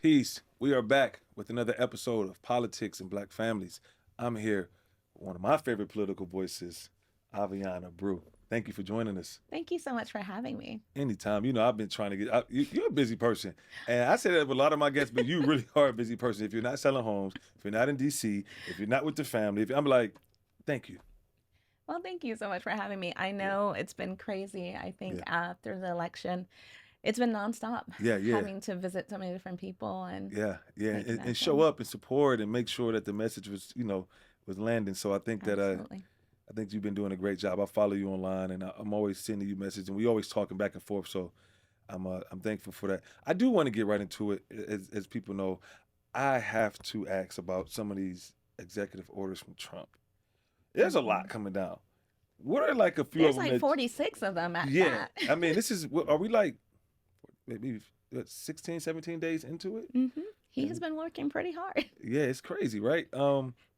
Peace. We are back with another episode of Politics and Black Families. I'm here with one of my favorite political voices, Avion Abreu. Thank you for joining us. Thank you so much for having me. Anytime. You know, I've been trying to you're a busy person. And I say that with a lot of my guests, but you really are a busy person. If you're not selling homes, if you're not in D.C., if you're not with the family, I'm like, thank you. Well, thank you so much for having me. I Yeah. know it's been crazy. I think Yeah. after the election, it's been nonstop Yeah. Yeah. having to visit so many different people and Yeah, yeah, make and show connections. up and support and make sure that the message was, was landing. So I think that Absolutely. I think you've been doing a great job. I follow you online, and I'm always sending you messages, and we always talking back and forth. So I'm thankful for that. I do want to get right into it, as people know. I have to ask about some of these executive orders from Trump. There's a lot hmm coming down. What are like a few of There's them like that? 46 of them at Yeah, that. I mean, are we like maybe 16, 17 days into it? hmm He has And been working pretty hard. yeah, it's crazy, right?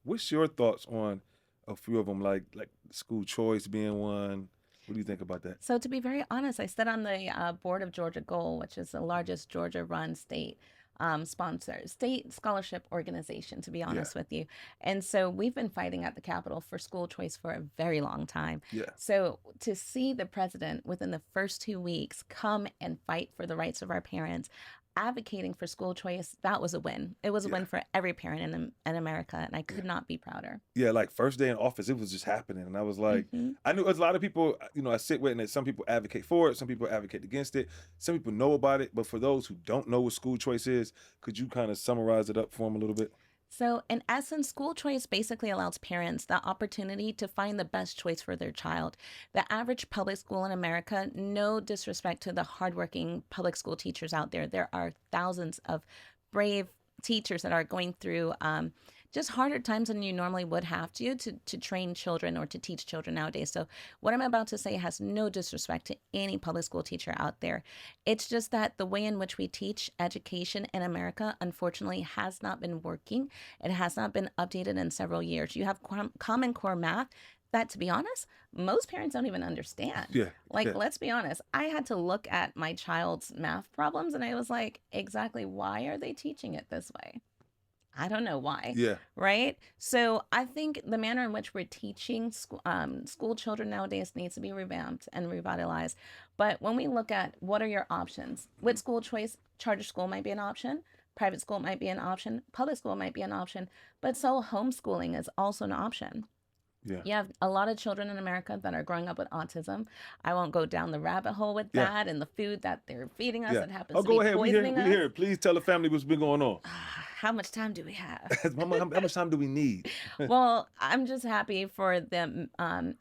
What's your thoughts on a few of them, like school choice being one? What do you think about that? So, to be very honest, I sit on the board of Georgia Goal, which is the largest Georgia run state sponsor, state scholarship organization, to be Yeah, honest with you. And so, we've been fighting at the Capitol for school choice for a very long time. yeah, So, to see the president within the first 2 weeks come and fight for the rights of our parents, advocating for school choice, that was a win. It was a yeah, win for every parent in America, and I yeah, could not be prouder. yeah. Like first day in office, it was just happening, and I was like, hmm I knew there's a lot of people. I sit with, and some people advocate for it, some people advocate against it, some people know about it. But for those who don't know what school choice is, could you kind of summarize it up for them a little bit? So, in essence, school choice basically allows parents the opportunity to find the best choice for their child. The average public school in America, no disrespect to the hardworking public school teachers out there, there are thousands of brave teachers that are going through just harder times than you normally would have to train children or to teach children nowadays. So what I'm about to say has no disrespect to any public school teacher out there. It's just that the way in which we teach education in America, unfortunately, has not been working. It has not been updated in several years. You have Common Core math that, to be honest, most parents don't even understand. Yeah, Like, yeah, let's be honest, I had to look at my child's math problems and I was like, exactly why are they teaching it this way? I don't know why, yeah, right? So I think the manner in which we're teaching school children nowadays needs to be revamped and revitalized. But when we look at what are your options, with school choice, charter school might be an option, private school might be an option, public school might be an option, but so homeschooling is also an option. yeah, You have a lot of children in America that are growing up with autism. I won't go down the rabbit hole with yeah, that and the food that they're feeding us yeah. that happens Oh, to be go ahead. We here. poisoning We us. here. Please tell the family what's been going on. How much time do we have? How much time do we need? Well, I'm just happy for the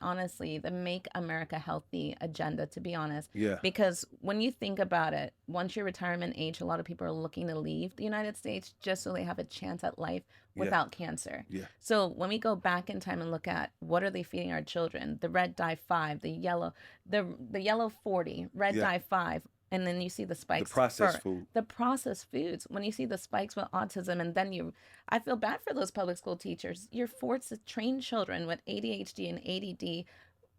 honestly, the Make America Healthy agenda, to be honest. Yeah, Because when you think about it, once your retirement age, a lot of people are looking to leave the United States just so they have a chance at life yeah, without cancer. yeah, So when we go back in time and look at what are they feeding our children, the red dye 5, the yellow 40, red yeah. dye 5, and then you see the The spikes processed for food. the processed foods. When you see the spikes with autism, and then I feel bad for those public school teachers. You're forced to train children with ADHD and ADD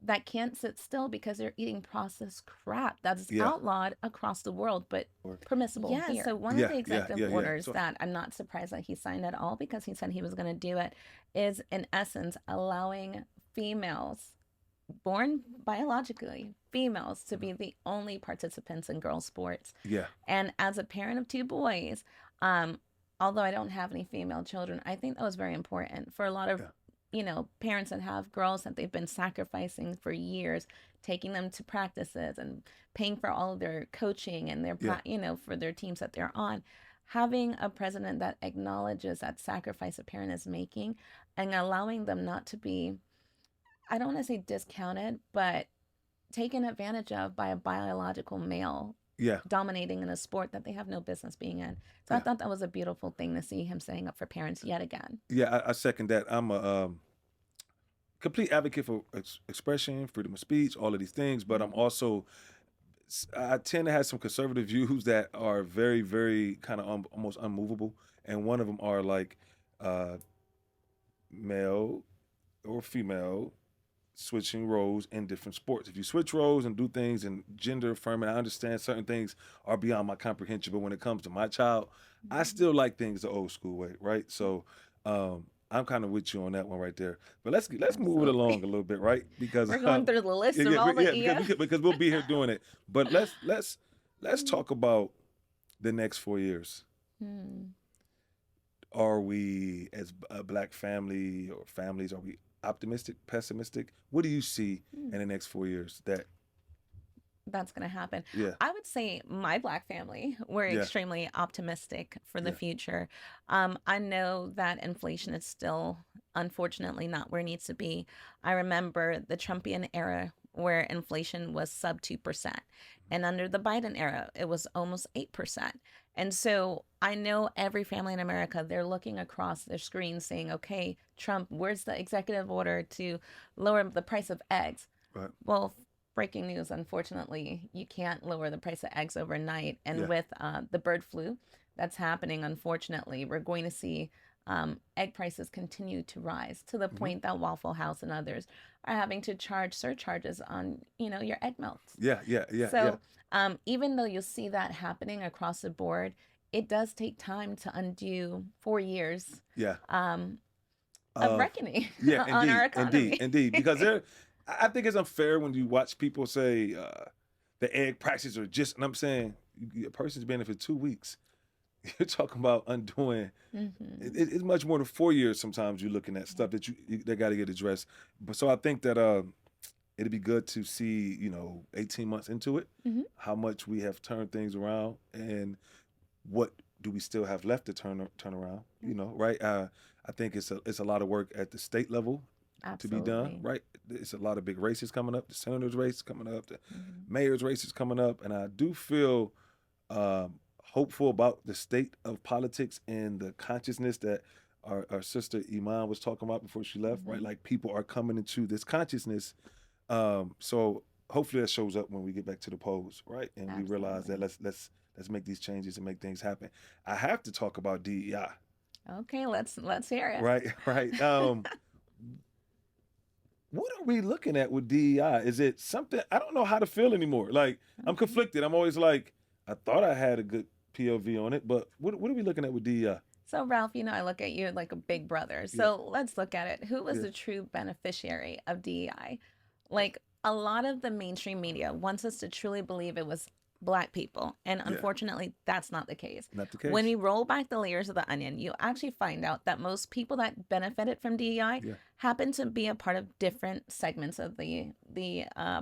that can't sit still because they're eating processed crap that's Yeah. outlawed across the world, but Or- permissible here. Yeah, so one of Yeah, the yeah, executive yeah, yeah. orders So that I'm not surprised that he signed at all because he said he was going to do it is, in essence, allowing females born biologically females to be the only participants in girls sports. yeah, And as a parent of two boys, um, although I don't have any female children, I think that was very important for a lot of, yeah, parents that have girls that they've been sacrificing for years, taking them to practices and paying for all of their coaching and their, yeah, for their teams that they're on. Having a president that acknowledges that sacrifice a parent is making and allowing them not to be, I don't want to say discounted, but taken advantage of by a biological male yeah, dominating in a sport that they have no business being in. So I yeah, thought that was a beautiful thing to see him setting up for parents yet again. yeah. I second that. I'm a complete advocate for expression, freedom of speech, all of these things. But I'm Mhm. also I tend to have some conservative views that are very, very kind of almost unmovable, and one of them are like uh, male or female switching roles in different sports. If you switch roles and do things and gender affirming, I understand certain things are beyond my comprehension. But when it comes to my child, I Mhm. still like things the old school way, right? So I'm kind of with you on that one right there. But let's move it along Absolutely. a little bit, right? Because We're going through the list of all the because EO. because we'll be here doing it. But let's Mm. talk about the next 4 years. Hmm. Are we, as a black family or families, are we optimistic, pessimistic? What do you see Hmm. in the next 4 years? That That's going to happen. yeah, I would say my Black family, we're yeah, extremely optimistic for the yeah, future. I know that inflation is still, unfortunately, not where it needs to be. I remember the Trumpian era where inflation was sub 2%. And under the Biden era, it was almost 8%. And so I know every family in America, they're looking across their screen saying, okay, Trump, where's the executive order to lower the price of eggs? right, Well, breaking news, unfortunately, you can't lower the price of eggs overnight. And yeah, with the bird flu that's happening, unfortunately, we're going to see egg prices continue to rise to the hmm, point that Waffle House and others are having to charge surcharges on, your egg melts. yeah, yeah, yeah, yeah, So even though you'll see that happening across the board, it does take time to undo 4 years yeah. um, of Uh, reckoning yeah, on our indeed, indeed, economy. indeed. Because I think it's unfair when you watch people say the egg prices are just, and I'm saying a person's been in for 2 weeks. You're talking about undoing. Hmm. It's much more than 4 years. Sometimes you're looking at stuff that that got to get addressed. But so I think that it'd be good to see 18 months into it, Hmm. how much we have turned things around and what do we still have left to turn around. Right? I think it's a lot of work at the state level to be done. Absolutely. Right? It's a lot of big races coming up. The senator's race coming up. The Hmm. mayor's race is coming up, and I do feel hopeful about the state of politics and the consciousness that our sister Iman was talking about before she left, right? Hmm. Like people are coming into this consciousness. So hopefully that shows up when we get back to the polls, right? And we realize that Absolutely. let's make these changes and make things happen. I have to talk about DEI, Okay, let's hear it. right? Right. What are we looking at with DEI? Is it something I don't know how to feel anymore? Like I'm Mhm. conflicted. I'm always like, I thought I had a good POV on it, but what are we looking at with DEI? So, Ralph, I look at you like a big brother. Yeah, So let's look at it. Who was yeah, the true beneficiary of DEI? Like a lot of the mainstream media wants us to truly believe it was Black people. And yeah. unfortunately, that's not the case. Not the When case. we roll back the layers of the onion, you actually find out that most people that benefited from DEI Yeah, happen to be a part of different segments of the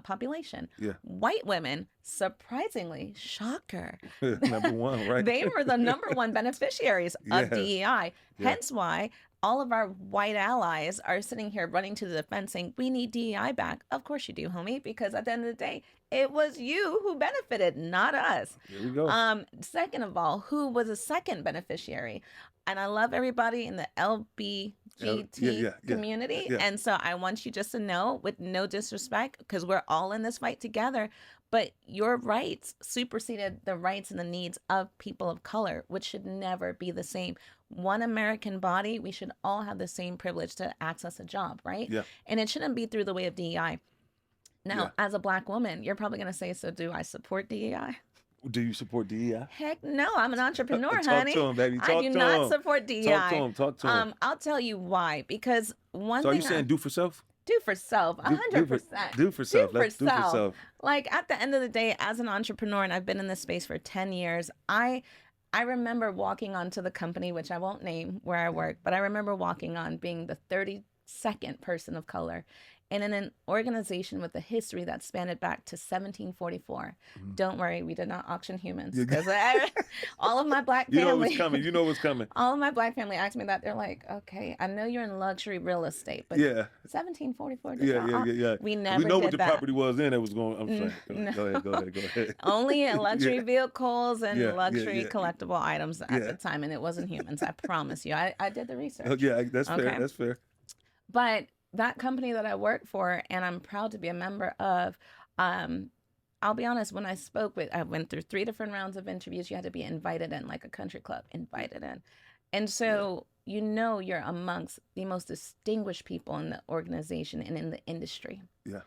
population. yeah. White women, surprisingly, shocker, Number one, right? they were the number one beneficiaries of Yeah, DEI. yeah, Hence why all of our white allies are sitting here running to the defense saying, we need DEI back. Of course you do, homie, because at the end of the day, it was you who benefited, not us. there we go. Second of all, who was a second beneficiary? And I love everybody in the Yeah, LBGT yeah, yeah, community. yeah, And so I want you just to know, with no disrespect, because we're all in this fight together, but your rights superseded the rights and the needs of people of color, which should never be the same. One American body, we should all have the same privilege to access a job, right? yeah, And it shouldn't be through the way of DEI. yeah. Now, as a Black woman, you're probably going to say, so do I support DEI? Do you support DEI? Heck no, I'm an entrepreneur, Talk to honey. him, baby. I do Talk to not him. support Talk to DEI. him. Talk to him. I'll tell you why. Because one So are you thing saying do for self? do for self, a Do hundred do for percent, do for do self. for Let's do for self. self. Like at the end of the day, as an entrepreneur, and I've been in this space for 10 years, I remember walking onto the company, which I won't name where I work, but I remember walking on being the 32nd person of color. And in an organization with a history that spanned back to 1744. Mhm. Don't worry, we did not auction humans You, because all of my Black you know what's family, coming. You know what's coming. all of my Black family asked me that. They're like, okay, I know you're in luxury real estate, but Yeah, 1744 did yeah, not. yeah, yeah, yeah. We We never know what did the that. property was then. It was going. I'm saying. No. Go ahead. Go ahead. Go ahead. Only in luxury Yeah, vehicles yeah, and yeah, luxury yeah, collectible items at yeah. the time, and it wasn't humans. I promise you. I did the Oh, research. yeah, that's fair. Okay. That's fair. But that company that I work for and I'm proud to be a member of, um, I'll be honest, when I went through 3 different rounds of interviews. You had to be invited in, like a country club, Yeah, invited in. And yeah, so you know you're amongst the most distinguished people in the organization and in the industry. Yeah.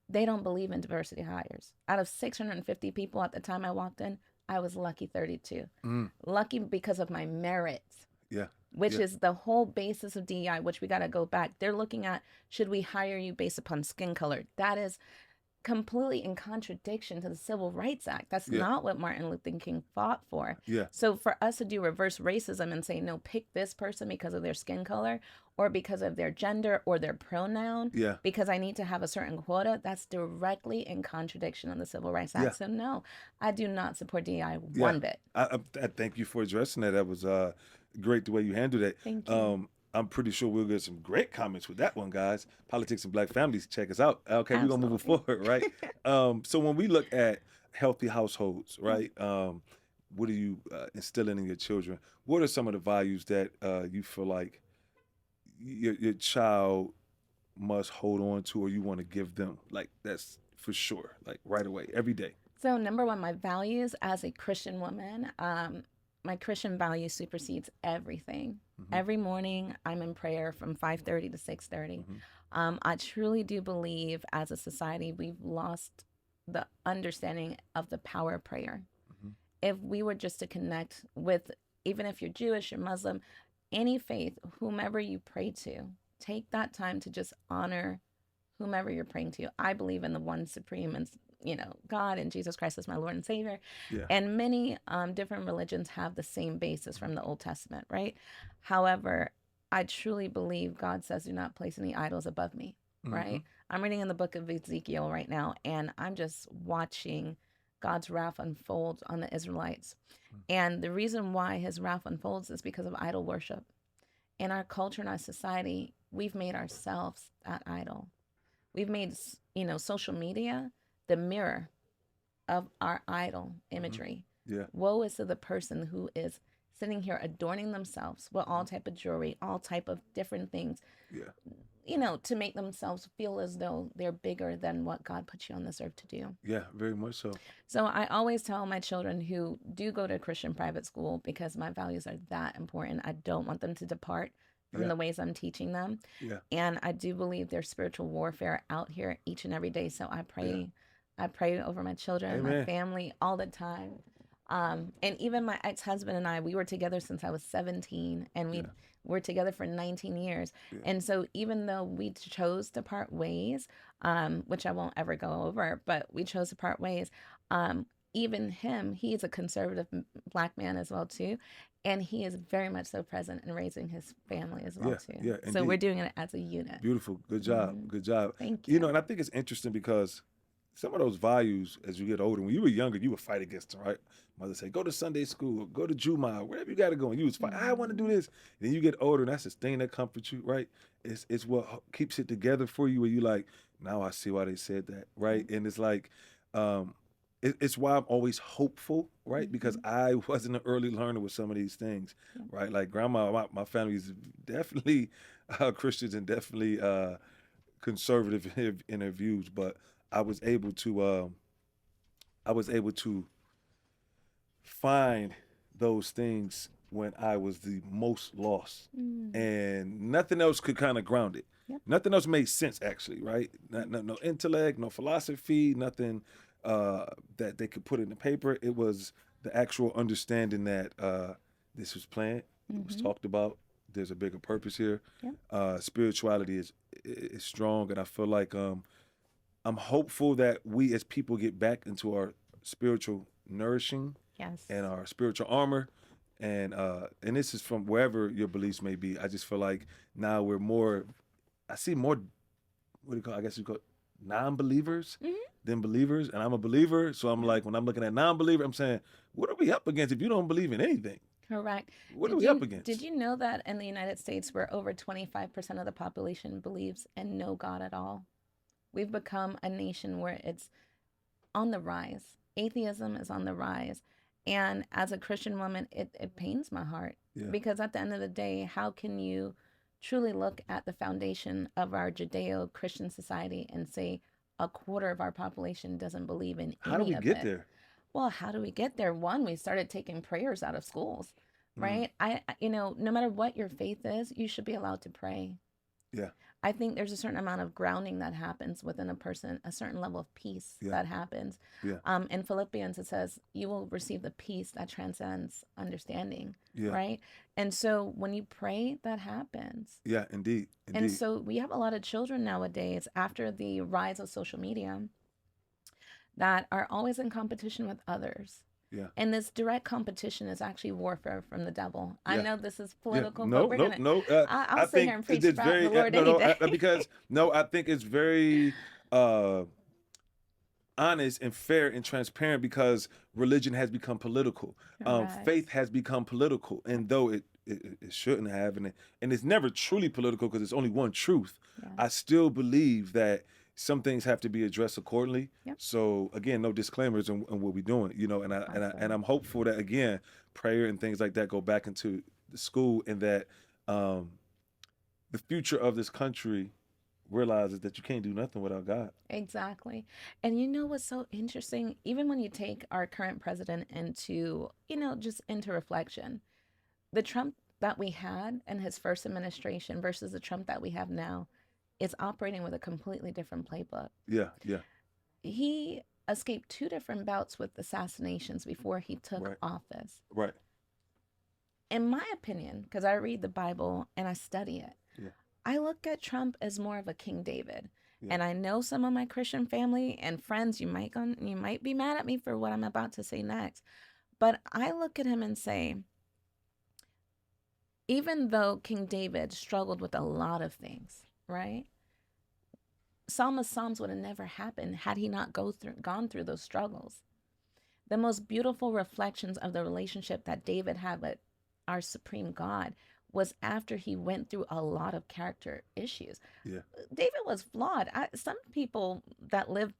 They don't believe in diversity hires. Out of 650 people at the time I walked in, I was lucky 32. Mm. Lucky because of my merits, Yeah. which Yeah. is the whole basis of DEI, which we got to go back. They're looking at, should we hire you based upon skin color? That is completely in contradiction to the Civil Rights Act. That's Yeah. not what Martin Luther King fought for. Yeah. So for us to do reverse racism and say, no, pick this person because of their skin color or because of their gender or their pronoun, Yeah. because I need to have a certain quota, that's directly in contradiction of the Civil Rights Act. Yeah. So no, I do not support DEI Yeah. one bit. I thank you for addressing that. That was great the way you handled it. Thank you. I'm pretty sure we'll get some great comments with that one, guys. Politics and Black Families, check us out. Okay, we're gonna move it forward, right? So when we look at healthy households, right? What are you instilling in your children? What are some of the values that you feel like your child must hold on to, or you want to give them? Like that's for sure, like right away, every day. So number one, my values as a Christian woman, my Christian value supersedes everything. Mm-hmm. Every morning, I'm in prayer from 5:30 to 6:30. Mm-hmm. I truly do believe, as a society, we've lost the understanding of the power of prayer. Mm-hmm. If we were just to connect with, even if you're Jewish, you're Muslim, any faith, whomever you pray to, take that time to just honor whomever you're praying to. I believe in the one supreme and God, and Jesus Christ is my Lord and Savior. Yeah. And many different religions have the same basis from the Old Testament, right? However, I truly believe God says, do not place any idols above me, right? Mm-hmm. I'm reading in the book of Ezekiel right now, and I'm just watching God's wrath unfold on the Israelites. And the reason why his wrath unfolds is because of idol worship. In our culture and our society, we've made ourselves that idol. We've made, social media the mirror of our idol imagery. Yeah. Woe is to the person who is sitting here adorning themselves with all type of jewelry, all type of different things. Yeah. To make themselves feel as though they're bigger than what God put you on this earth to do. Yeah, very much so. So I always tell my children who do go to a Christian private school, because my values are that important, I don't want them to depart from the ways I'm teaching them. Yeah. And I do believe there's spiritual warfare out here each and every day. So I pray. Yeah. I pray over my children, Amen. my family all the time. And even my ex-husband and I, we were together since I was 17, and we were together for 19 years. Yeah. And so even though we chose to part ways, which I won't ever go over, but we chose to part ways, even him, he's a conservative Black man as well too. And he is very much so present in raising his family as well too. Yeah, so we're doing it as a unit. Beautiful. Good job. Good job. Thank you. And I think it's interesting because some of those values, as you get older, when you were younger, you would fight against them, right? Mother say, go to Sunday school, go to Juma, wherever you got to go. And you was fight, I want to do this. And then you get older, and that's the thing that comforts you, right? It's what keeps it together for you, where you like, now I see why they said that, right? And it's like, it's why I'm always hopeful, right? Because I wasn't an early learner with some of these things, right? Like grandma, my family is definitely Christians and definitely conservative in their views, but I was able to find those things when I was the most lost, and nothing else could kind of ground it. Nothing else made sense, actually, right? No intellect, no philosophy, nothing that they could put in the paper. It was the actual understanding that this was planned, it was talked about. There's a bigger purpose here. Spirituality is strong, and I feel like I'm hopeful that we as people get back into our spiritual nourishing and our spiritual armor. And this is from wherever your beliefs may be. I just feel like now I see more, what do you call, I guess you call it non-believers than believers. And I'm a believer. So I'm like, when I'm looking at non-believer, I'm saying, what are we up against if you don't believe in anything? Correct. What are we up against? Did you know that in the United States, where over 25% of the population believes in no God at all? We've become a nation where it's on the rise. Atheism is on the rise. And as a Christian woman, it pains my heart. Because at the end of the day, how can you truly look at the foundation of our Judeo-Christian society and say a quarter of our population doesn't believe in any of it? How do we get there? Well, how do we get there? One, we started taking prayers out of schools. Mm. right? No matter what your faith is, you should be allowed to pray. Yeah. I think there's a certain amount of grounding that happens within a person, a certain level of peace Yeah. that happens. Yeah. In Philippians, it says, you will receive the peace that transcends understanding, Yeah. right? And so when you pray, that happens. Yeah. Indeed. And Indeed. so we have a lot of children nowadays, after the rise of social media, that are always in competition with others. Yeah. And this direct competition is actually warfare from the devil. I Yeah. know this is Yeah. political, but No. we're No. going to, No. I'll I sit here think and preach it's about the very Lord no. any No. day. Because no, I think it's very uh honest and fair and transparent because religion has become political. Correct. Faith has become political, and though it shouldn't have, and it's never truly political because it's only one truth. I Yes. still believe that some things have to be addressed accordingly. Yep. So again, no disclaimers on what we're doing, and Awesome. I'm hopeful that again, prayer and things like that go back into the school, and that um, the future of this country realizes that you can't do nothing without God. Exactly. And you know what's so interesting? Even when you take our current president into, just into reflection, the Trump that we had in his first administration versus the Trump that we have now is operating with a completely different playbook. Yeah, yeah, He escaped two different bouts with assassinations before he took right, office. right. In my opinion, because I read the Bible and I study it, Yeah, I look at Trump as more of a King David. yeah, And I know some of my Christian family and friends, you might be mad at me for what I'm about to say next. But I look at him and say, even though King David struggled with a lot of things, right? Psalm of Psalms would have never happened had he not gone through those struggles. The most beautiful reflections of the relationship that David had with our supreme God was after he went through a lot of character issues. yeah, David was flawed. Some people that live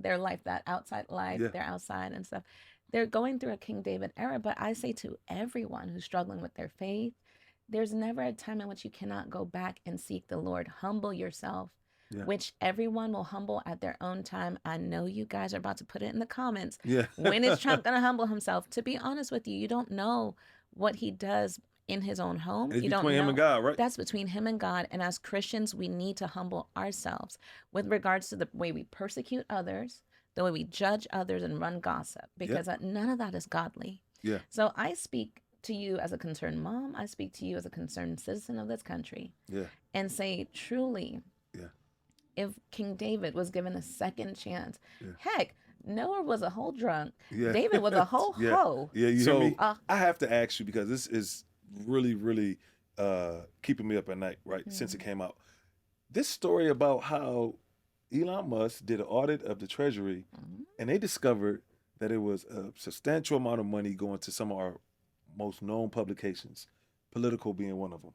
their life, that outside life, yeah, they're outside and stuff, they're going through a King David era. But I say to everyone who's struggling with their faith, there's never a time in which you cannot go back and seek the Lord. Humble yourself, yeah, which everyone will humble at their own time. I know you guys are about to put it in the comments. yeah. When is Trump going to humble himself? To be honest with you, you don't know what he does in his own home. And it's You don't between him and know. God, right? That's between him and God. And as Christians, we need to humble ourselves with regards to the way we persecute others, the way we judge others and run gossip, Yeah, because none of that is godly. yeah, So I speak to you as a concerned mom. I speak to you as a concerned citizen of this country yeah, and say, truly, yeah, if King David was given a second chance, yeah, heck, Noah was a whole drunk. yeah, David was a whole yeah, hoe. yeah. You hear me? Uh, I have to ask you because this is really, really keeping me up at night, right? Since it mm, came out, this story about how Elon Musk did an audit of the Treasury, mm, and they discovered that it was a substantial amount of money going to some of our most known publications, Political being one of them,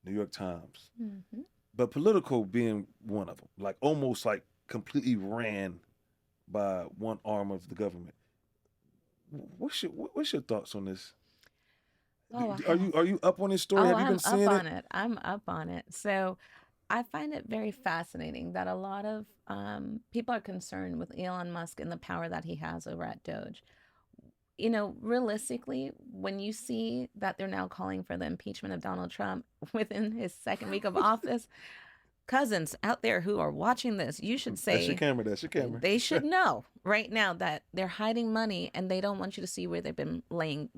New York Times, mhm. but Political being one of them, like almost like completely ran by one arm of the government. What's your thoughts on this? Oh, Are you up on this story? oh, Have you been I'm up seeing it? on it. I'm up on it. So I find it very fascinating that a lot of people are concerned with Elon Musk and the power that he has over at Doge. Realistically, when you see that they're now calling for the impeachment of Donald Trump within his second week of office, cousins out there who are watching this, you should That's your say camera. That's your camera. they should know right now that they're hiding money and they don't want you to see where they've been burying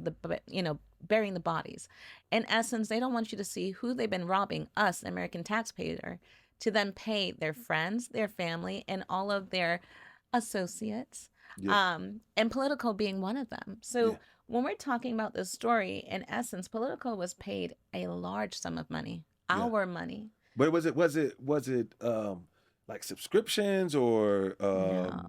the bodies. In essence, they don't want you to see who they've been robbing, us, the American taxpayer, to then pay their friends, their family, and all of their associates, Yeah, and Politico being one of them. yeah, So when we're talking about this story, in essence, Politico was paid a large sum of money, yeah. our money. But was it like subscriptions or No,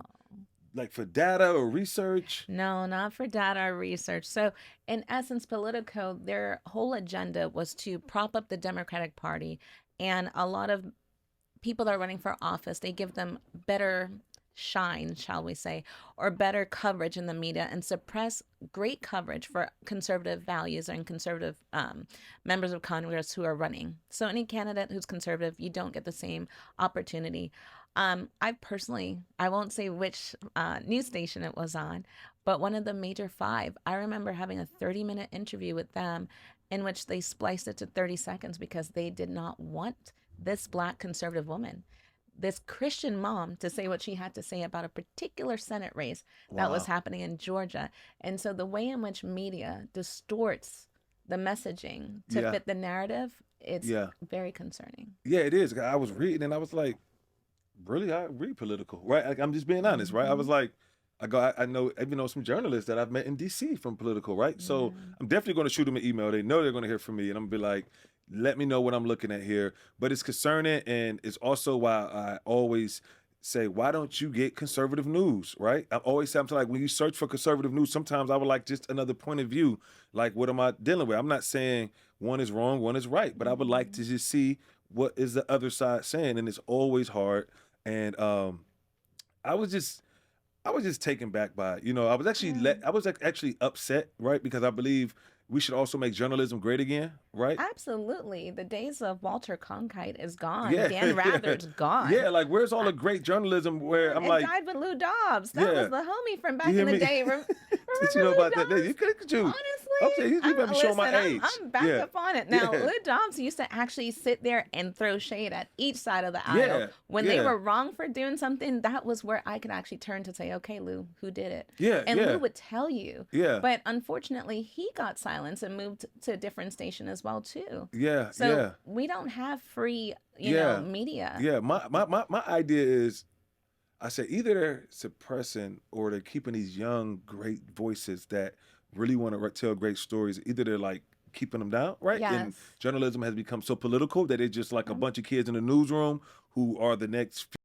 like for data or research? no, not for data or research. So, in essence, Politico, their whole agenda was to prop up the Democratic Party. And a lot of people that are running for office, they give them better shine, shall we say, or better coverage in the media and suppress great coverage for conservative values and conservative members of Congress who are running. So any candidate who's conservative, you don't get the same opportunity. I won't say which news station it was on, but one of the major five, I remember having a 30-minute interview with them in which they spliced it to 30 seconds because they did not want this Black conservative woman, this Christian mom, to say what she had to say about a particular Senate race that was Wow. happening in Georgia. And so the way in which media distorts the messaging to Yeah. fit the narrative, it's Yeah. very concerning. Yeah, it is. I was reading and I was like, really, I read political, right? Like, I'm just being honest, right? I was Hmm. like, I know, even know some journalists that I've met in DC from political, right? So Yeah. I'm definitely going to shoot them an email. They know they're going to hear from me, and I'm gonna be like, let me know what I'm looking at here. But it's concerning, and it's also why I always say, why don't you get conservative news, right? I always say, I'm like, when you search for conservative news, sometimes I would like just another point of view. Like, what am I dealing with? I'm not saying one is wrong, one is right, but I would like to Hmm. just see what is the other side saying, and it's always hard. And I was just I was just taken back by it. Yeah. I was actually upset, right? Because I believe we should also make journalism great again, right? Absolutely. The days of Walter Cronkite is gone. Yeah, Dan yeah, Rather's gone. yeah. Like, where's all I, the great journalism? Where yeah, I'm it like, died with Lou Dobbs. That was yeah, the homie from you back hear in the me? day. Did you Remember know Lou about that? You Dobbs? could you? Okay, you better I'm be showing my listen. age. I'm back Yeah, up on it now. yeah, Lou Dobbs used to actually sit there and throw shade at each side of the aisle. yeah, When they yeah, were wrong for doing something, that was where I could actually turn to say, "Okay, Lou, who did it?" yeah, And Lou yeah, would tell you. yeah, But unfortunately, he got silenced and moved to a different station as well too. yeah, So yeah, we don't have free, yeah, media. yeah. My idea is, I say either they're suppressing or they're keeping these young, great voices that really want to tell great stories. Either they're like keeping them down, right? And Yes. journalism has become so political that it's just like a Yep. bunch of kids in a newsroom who are the next